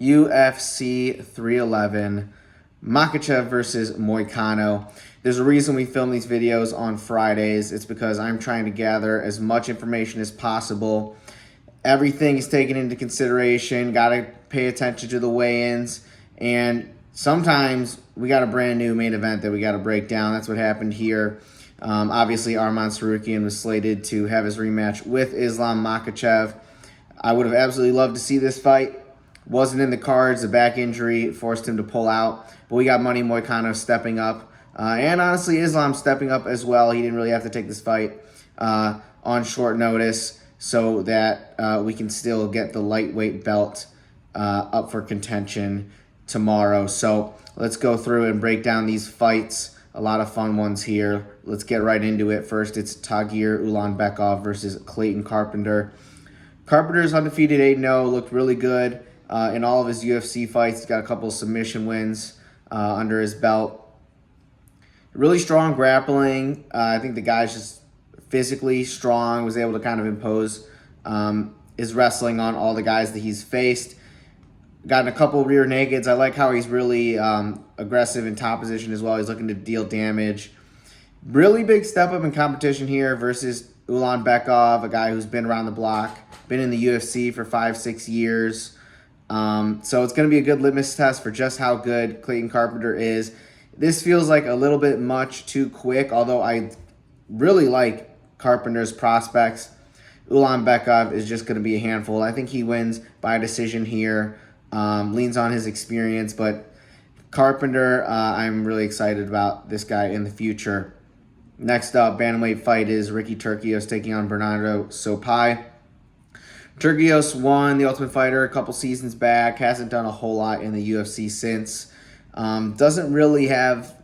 UFC 311, Makhachev versus Moicano. There's a reason we film these videos on Fridays. It's because I'm trying to gather as much information as possible. Everything is taken into consideration. Got to pay attention to the weigh-ins. And sometimes we got a brand new main event that we got to break down. That's what happened here. Obviously, Arman Tsarukyan was slated to have his rematch with Islam Makhachev. I would have absolutely loved to see this fight. Wasn't in the cards. The back injury forced him to pull out. But we got Money Moicano stepping up. And honestly, Islam stepping up as well. He didn't really have to take this fight on short notice so that we can still get the lightweight belt up for contention tomorrow. So let's go through and break down these fights. A lot of fun ones here. Let's get right into it. First, it's Tagir Ulanbekov versus Clayton Carpenter. Carpenter's undefeated 8-0, looked really good in all of his UFC fights. He's got a couple of submission wins under his belt. Really strong grappling. I think the guy's just physically strong, was able to kind of impose his wrestling on all the guys that he's faced. Gotten a couple rear nakeds. I like how he's really aggressive in top position as well. He's looking to deal damage. Really big step up in competition here versus Ulanbekov, a guy who's been around the block, been in the UFC for 5-6 years. So it's going to be a good litmus test for just how good Clayton Carpenter is. This feels like a little bit much too quick, although I really like Carpenter's prospects. Ulanbekov is just going to be a handful. I think he wins by decision here. Leans on his experience, but Carpenter, I'm really excited about this guy in the future. Next up, bantamweight fight is Ricky Turcios taking on Bernardo Sopaj. Turcios won the Ultimate Fighter a couple seasons back. Hasn't done a whole lot in the UFC since. Doesn't really have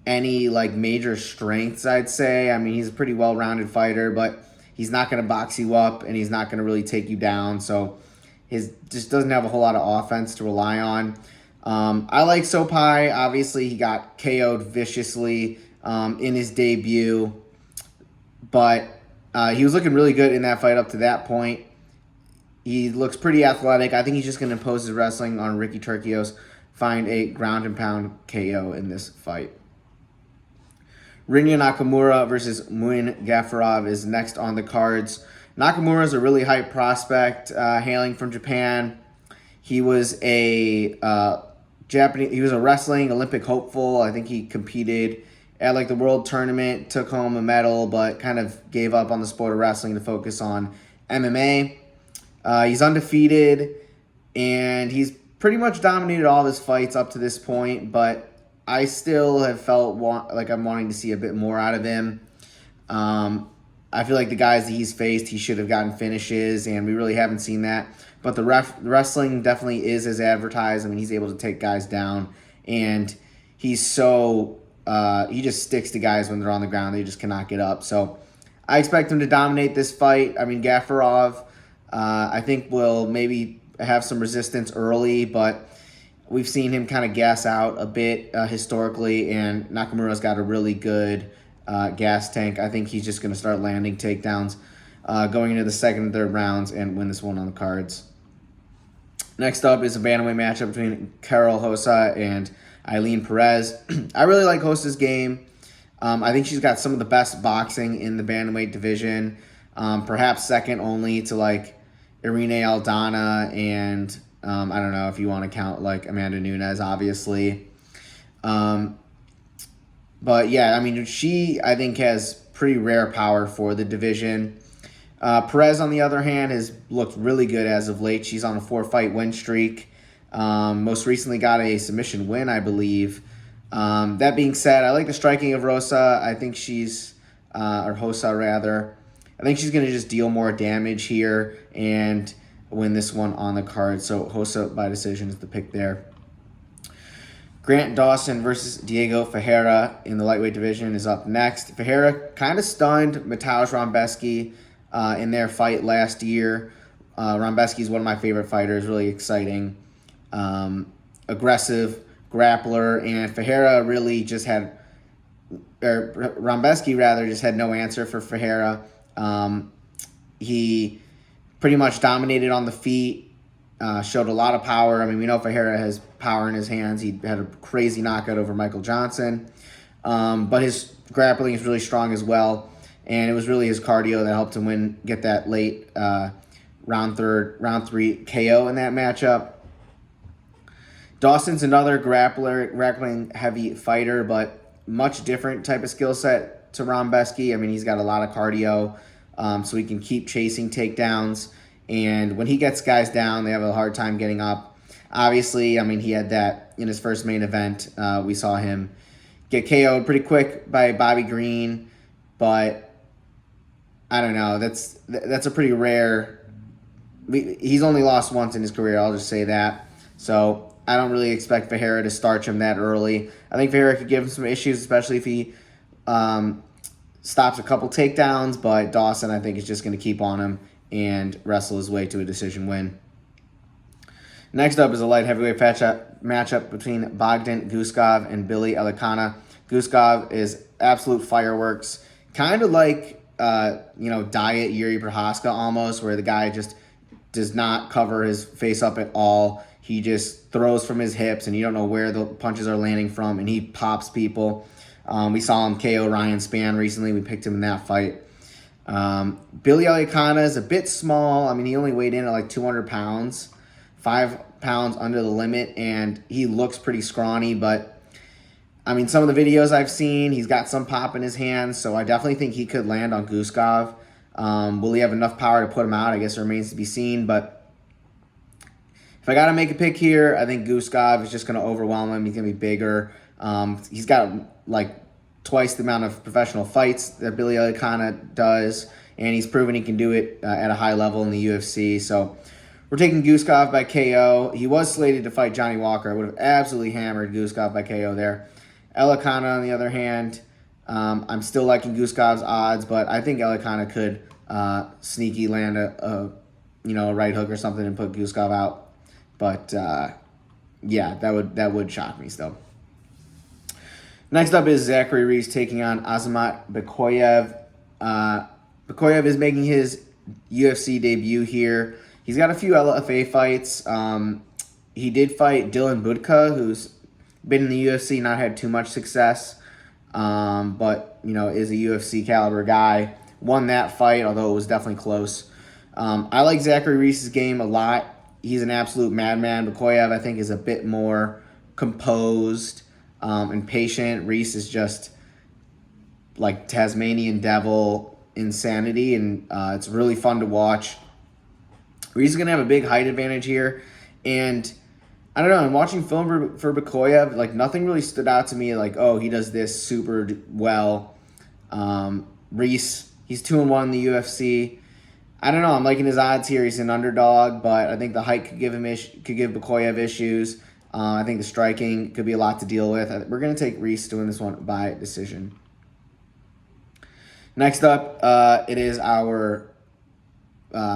any major strengths, I'd say. I mean, he's a pretty well-rounded fighter, but he's not going to box you up, and he's not going to really take you down. So his just doesn't have a whole lot of offense to rely on. I like Sopaj. Obviously, he got KO'd viciously in his debut, but he was looking really good in that fight up to that point. He looks pretty athletic. I think he's just going to impose his wrestling on Ricky Turcios, find a ground and pound KO in this fight. Rinya Nakamura versus Muin Gafurov is next on the cards. Nakamura is a really hype prospect, hailing from Japan. He was a wrestling Olympic hopeful. I think he competed at the world tournament, took home a medal, but kind of gave up on the sport of wrestling to focus on MMA. He's undefeated, and he's pretty much dominated all of his fights up to this point, but I still have felt like I'm wanting to see a bit more out of him. I feel like the guys that he's faced, he should have gotten finishes, and we really haven't seen that. But the wrestling definitely is as advertised. I mean, he's able to take guys down, and he's so he just sticks to guys when they're on the ground. They just cannot get up. So I expect him to dominate this fight. I mean, Gafurov, I think will maybe have some resistance early, but we've seen him kind of gas out a bit historically, and Nakamura's got a really good gas tank. I think he's just going to start landing takedowns going into the second and third rounds and win this one on the cards. Next up is a bantamweight matchup between Karol Rosa and Ailin Perez. I really like Rosa's game. I think she's got some of the best boxing in the bantamweight division, perhaps second only to Irene Aldana and I don't know if you want to count Amanda Nunes, obviously. But yeah, I mean, she, I think, has pretty rare power for the division. Perez, on the other hand, has looked really good as of late. She's on a 4-fight win streak. Most recently got a submission win, I believe. That being said, I like the striking of Rosa. I think she's, or Rosa rather, I think she's going to just deal more damage here and win this one on the card. So Rosa by decision is the pick there. Grant Dawson versus Diego Ferreira in the lightweight division is up next. Ferreira kind of stunned Mateusz Rebecki in their fight last year. Rebecki is one of my favorite fighters, really exciting, aggressive grappler, and Ferreira really just had, or Rebecki rather, just had no answer for Ferreira. He pretty much dominated on the feet, showed a lot of power. I mean, we know Ferreira has power in his hands. He had a crazy knockout over Michael Johnson. But his grappling is really strong as well. And it was really his cardio that helped him get that late round 3 KO in that matchup. Dawson's another grappling heavy fighter, but much different type of skill set to Rombeski. I mean, he's got a lot of cardio, so he can keep chasing takedowns. And when he gets guys down, they have a hard time getting up. Obviously, I mean, he had that in his first main event. We saw him get KO'd pretty quick by Bobby Green, but I don't know. That's a pretty rare. He's only lost once in his career. I'll just say that. So I don't really expect Ferreira to starch him that early. I think Ferreira could give him some issues, especially if he stops a couple takedowns. But Dawson, I think, is just going to keep on him and wrestle his way to a decision win. Next up is a light heavyweight matchup between Bogdan Guskov and Billy Elekana. Guskov is absolute fireworks, kind of like diet Yuri Prohaska almost, where the guy just does not cover his face up at all. He just throws from his hips, and you don't know where the punches are landing from, and he pops people. We saw him KO Ryan Spann recently. We picked him in that fight. Billy Elekana is a bit small. I mean, he only weighed in at like 200 pounds, 5 pounds under the limit, and he looks pretty scrawny, but I mean, some of the videos I've seen, he's got some pop in his hands, so I definitely think he could land on Guskov. Will he have enough power to put him out? I guess it remains to be seen, but if I got to make a pick here, I think Guskov is just going to overwhelm him. He's going to be bigger. He's got like twice the amount of professional fights that Billy Elekana does, and he's proven he can do it at a high level in the UFC. So we're taking Guskov by KO. He was slated to fight Johnny Walker. I would have absolutely hammered Guskov by KO there. Elekana, on the other hand, I'm still liking Guskov's odds, but I think Elekana could sneaky land a right hook or something and put Guskov out. But yeah, that would shock me still. Next up is Zachary Reese taking on Azamat Bekoev. Bekoev is making his UFC debut here. He's got a few LFA fights. He did fight Dylan Budka, who's been in the UFC, not had too much success, but is a UFC caliber guy. Won that fight, although it was definitely close. I like Zachary Reese's game a lot. He's an absolute madman. Bekoev, I think, is a bit more composed and patient. Reese is just like Tasmanian devil insanity, and it's really fun to watch. Reese is going to have a big height advantage here, and I don't know, I'm watching film for Bekoev, like nothing really stood out to me like, oh, he does this super well. Reese, he's 2-1 in the UFC. I don't know, I'm liking his odds here. He's an underdog, but I think the height could give Bekoev issues. I think the striking could be a lot to deal with. We're going to take Reese doing this one by decision. Next up, it is our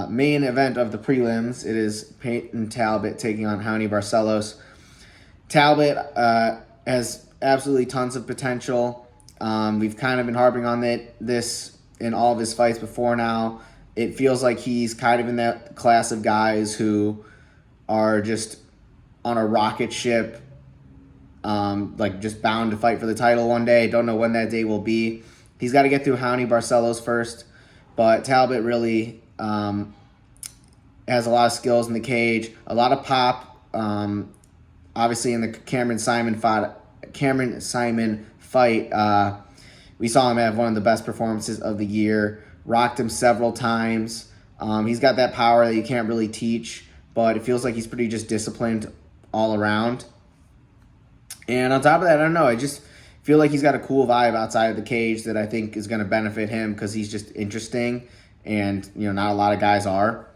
main event of the prelims. It is Payton Talbott taking on Raoni Barcelos. Talbott has absolutely tons of potential. We've kind of been harping on this in all of his fights before now. It feels like he's kind of in that class of guys who are just on a rocket ship, like just bound to fight for the title one day. Don't know when that day will be. He's got to get through Raoni Barcelos first, but Talbott really has a lot of skills in the cage, a lot of pop. Obviously, in the Cameron Simon fight, we saw him have one of the best performances of the year. Rocked him several times. He's got that power that you can't really teach, but it feels like he's pretty just disciplined all around. And on top of that, I don't know, I just feel like he's got a cool vibe outside of the cage that I think is going to benefit him because he's just interesting, and not a lot of guys are.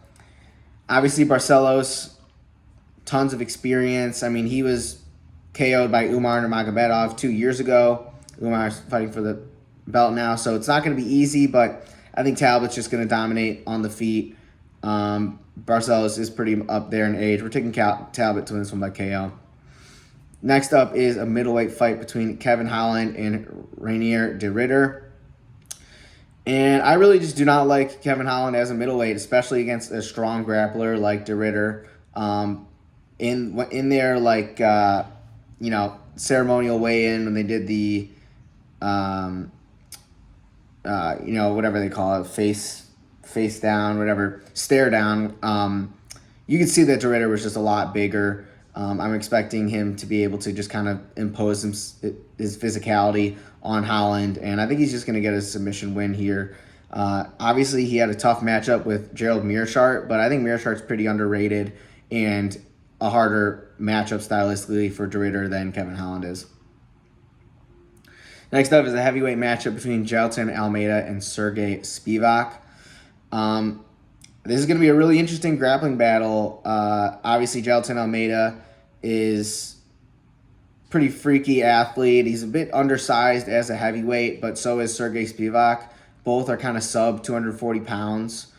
Obviously, Barcelos, tons of experience. I mean, he was KO'd by Umar Nurmagomedov 2 years ago. Umar's fighting for the belt now, so it's not going to be easy, but I think Talbot's just going to dominate on the feet. Barcelos is pretty up there in age. We're taking Talbot to win this one by KO. Next up is a middleweight fight between Kevin Holland and Reinier de Ridder. And I really just do not like Kevin Holland as a middleweight, especially against a strong grappler like de Ridder. In their ceremonial weigh-in when they did the whatever they call it, face down, whatever, stare down. You could see that Ritter was just a lot bigger. I'm expecting him to be able to just kind of impose his physicality on Holland, and I think he's just going to get a submission win here. Obviously, he had a tough matchup with Gerald Meerschaert, but I think Meerschaert's pretty underrated and a harder matchup stylistically for Ritter than Kevin Holland is. Next up is a heavyweight matchup between Jailton Almeida and Sergey Spivak. This is going to be a really interesting grappling battle. Obviously, Jailton Almeida is pretty freaky athlete. He's a bit undersized as a heavyweight, but so is Sergey Spivak. Both are kind of sub 240 pounds.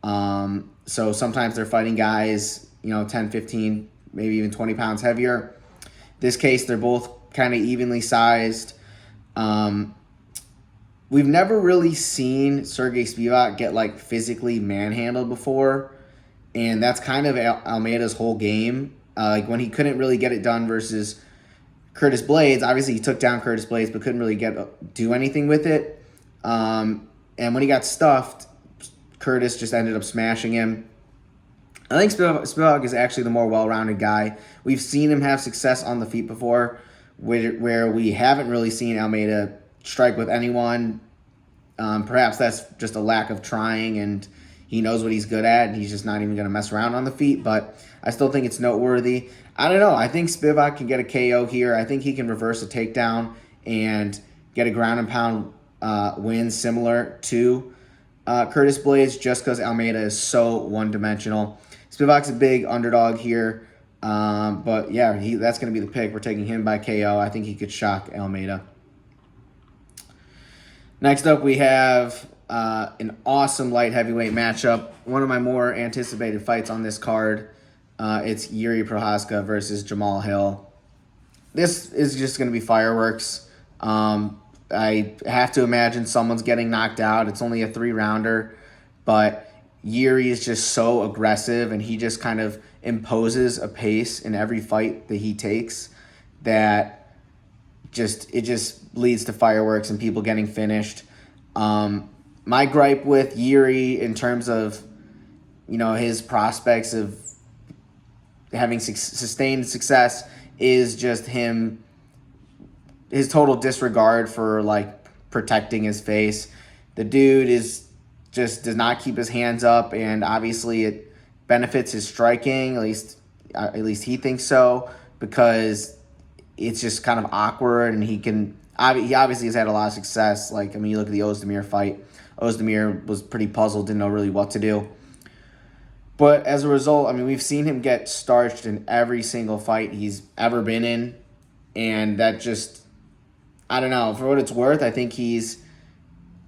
So sometimes they're fighting guys, 10, 15, maybe even 20 pounds heavier. This case, they're both kind of evenly sized. We've never really seen Sergey Spivak get physically manhandled before, and that's kind of Almeida's whole game. When he couldn't really get it done versus Curtis Blades, obviously he took down Curtis Blades but couldn't really do anything with it. And when he got stuffed, Curtis just ended up smashing him. I think Spivak is actually the more well-rounded guy. We've seen him have success on the feet before, where we haven't really seen Almeida strike with anyone. Perhaps that's just a lack of trying, and he knows what he's good at, and he's just not even going to mess around on the feet, but I still think it's noteworthy. I don't know. I think Spivak can get a KO here. I think he can reverse a takedown and get a ground and pound win similar to Curtis Blades, just because Almeida is so one-dimensional. Spivak's a big underdog here, but yeah, that's going to be the pick. We're taking him by KO. I think he could shock Almeida. Next up, we have an awesome light heavyweight matchup. One of my more anticipated fights on this card. It's Yuri Prochazka versus Jamal Hill. This is just going to be fireworks. I have to imagine someone's getting knocked out. It's only a 3-rounder, but Yuri is just so aggressive, and he just kind of imposes a pace in every fight that he takes that it just leads to fireworks and people getting finished. My gripe with Yuri in terms of, his prospects of having sustained success is just his total disregard for protecting his face. The dude does not keep his hands up, and obviously it benefits his striking, at least he thinks so, because it's just kind of awkward, and he obviously has had a lot of success. You look at the Ozdemir fight. Ozdemir was pretty puzzled, didn't know really what to do. But as a result, we've seen him get starched in every single fight he's ever been in, and that just, I don't know, for what it's worth, I think he's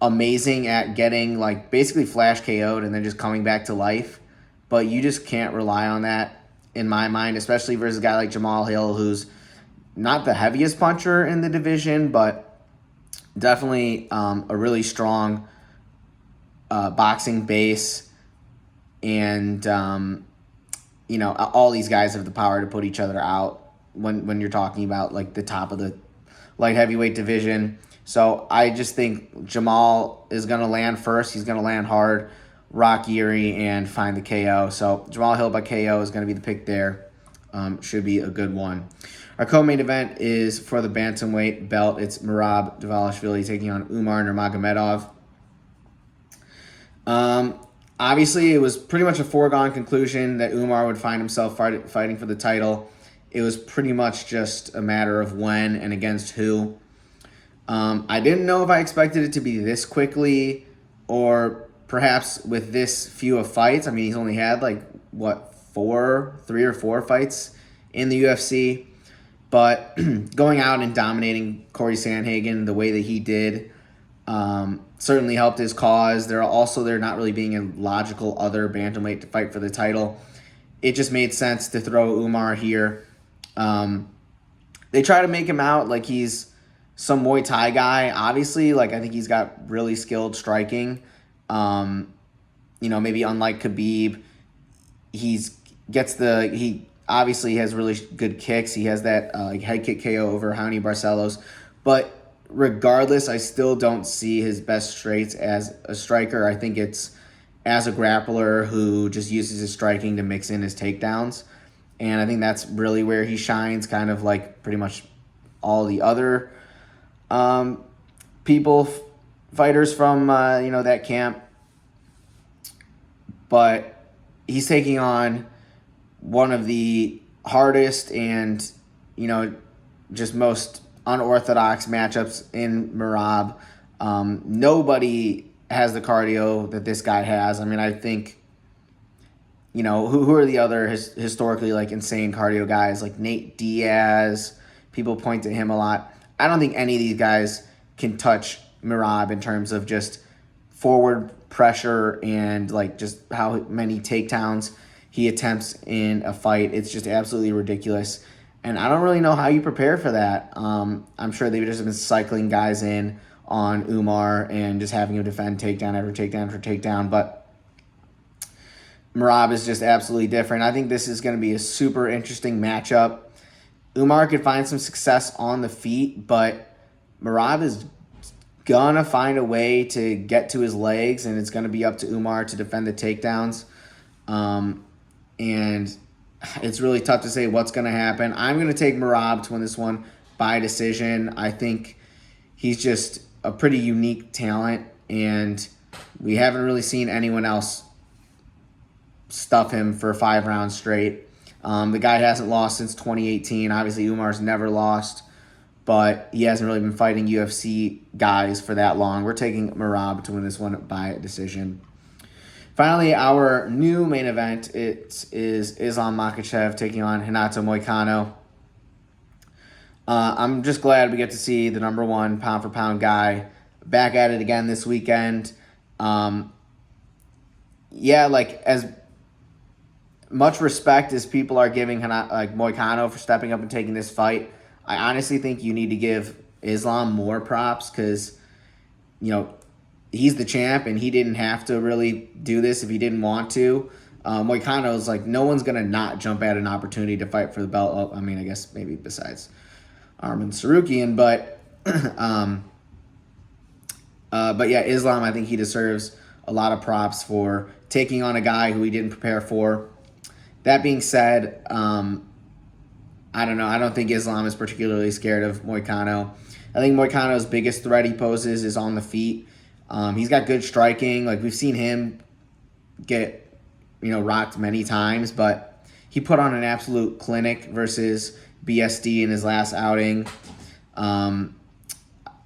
amazing at getting basically flash KO'd and then just coming back to life. But you just can't rely on that in my mind, especially versus a guy like Jamal Hill, who's not the heaviest puncher in the division, but definitely a really strong boxing base. And, all these guys have the power to put each other out when you're talking about the top of the light heavyweight division. So I just think Jamal is going to land first. He's going to land hard, rock Yuri, and find the KO. So Jamal Hill by KO is going to be the pick there. Should be a good one. Our co-main event is for the bantamweight belt. It's Merab Dvalishvili taking on Umar Nurmagomedov. Obviously, it was pretty much a foregone conclusion that Umar would find himself fighting for the title. It was pretty much just a matter of when and against who. I didn't know if I expected it to be this quickly, or perhaps with this few of fights. He's only had 3 or 4 fights in the UFC. But going out and dominating Corey Sandhagen the way that he did certainly helped his cause. There not really being a logical other bantamweight to fight for the title. It just made sense to throw Umar here. They try to make him out like he's some Muay Thai guy. Obviously, I think he's got really skilled striking. Maybe unlike Khabib, he's he obviously has really good kicks. He has that head kick KO over Raoni Barcelos. But regardless, I still don't see his best traits as a striker. I think it's as a grappler who just uses his striking to mix in his takedowns. And I think that's really where he shines, kind of like pretty much all the other fighters from that camp. But he's taking on one of the hardest and just most unorthodox matchups in Merab. Nobody has the cardio that this guy has. I mean, I think who are the other historically insane cardio guys like Nate Diaz? People point to him a lot. I don't think any of these guys can touch Merab in terms of just forward pressure and just how many takedowns he attempts in a fight. It's just absolutely ridiculous. And I don't really know how you prepare for that. I'm sure they've just been cycling guys in on Umar and just having him defend takedown after takedown after takedown. But Merab is just absolutely different. I think this is going to be a super interesting matchup. Umar could find some success on the feet, but Merab is going to find a way to get to his legs, and it's going to be up to Umar to defend the takedowns. And it's really tough to say what's going to happen. I'm going to take Merab to win this one by decision. I think he's just a pretty unique talent, and we haven't really seen anyone else stuff him for 5 rounds straight. The guy hasn't lost since 2018. Obviously, Umar's never lost, but he hasn't really been fighting UFC guys for that long. We're taking Merab to win this one by decision. Finally, our new main event is Islam Makhachev taking on Renato Moicano. I'm just glad we get to see the number one pound-for-pound guy back at it again this weekend. As much respect as people are giving Moicano for stepping up and taking this fight, I honestly think you need to give Islam more props because, he's the champ and he didn't have to really do this if he didn't want to. Moicano's no one's going to not jump at an opportunity to fight for the belt. I mean, I guess maybe besides Arman Sarukian, but Islam, I think he deserves a lot of props for taking on a guy who he didn't prepare for. That being said, I don't know. I don't think Islam is particularly scared of Moicano. I think Moicano's biggest threat he poses is on the feet. He's got good striking. We've seen him get, rocked many times, but he put on an absolute clinic versus BSD in his last outing. I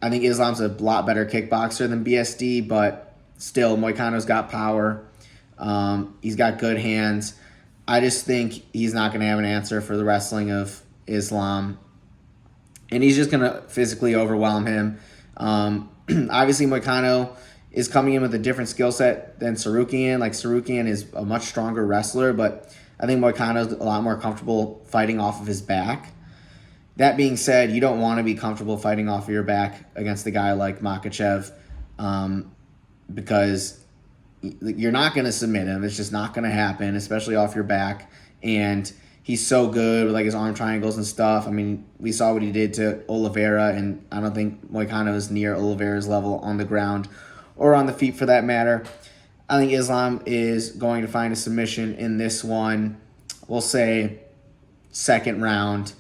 think Islam's a lot better kickboxer than BSD, but still, Moicano's got power. He's got good hands. I just think he's not going to have an answer for the wrestling of Islam. And he's just going to physically overwhelm him. Obviously, Moicano is coming in with a different skill set than Sarukian. Sarukian is a much stronger wrestler, but I think Moicano's a lot more comfortable fighting off of his back. That being said, you don't want to be comfortable fighting off of your back against a guy like Makhachev because you're not going to submit him. It's just not going to happen, especially off your back. And he's so good with his arm triangles and stuff. I mean, we saw what he did to Oliveira, and I don't think Moicano is near Oliveira's level on the ground or on the feet for that matter. I think Islam is going to find a submission in this one. We'll say second round.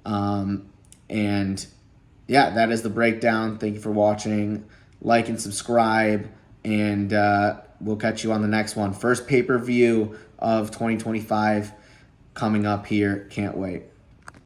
That is the breakdown. Thank you for watching. Like and subscribe, and we'll catch you on the next one. First pay-per-view of 2025 coming up here. Can't wait.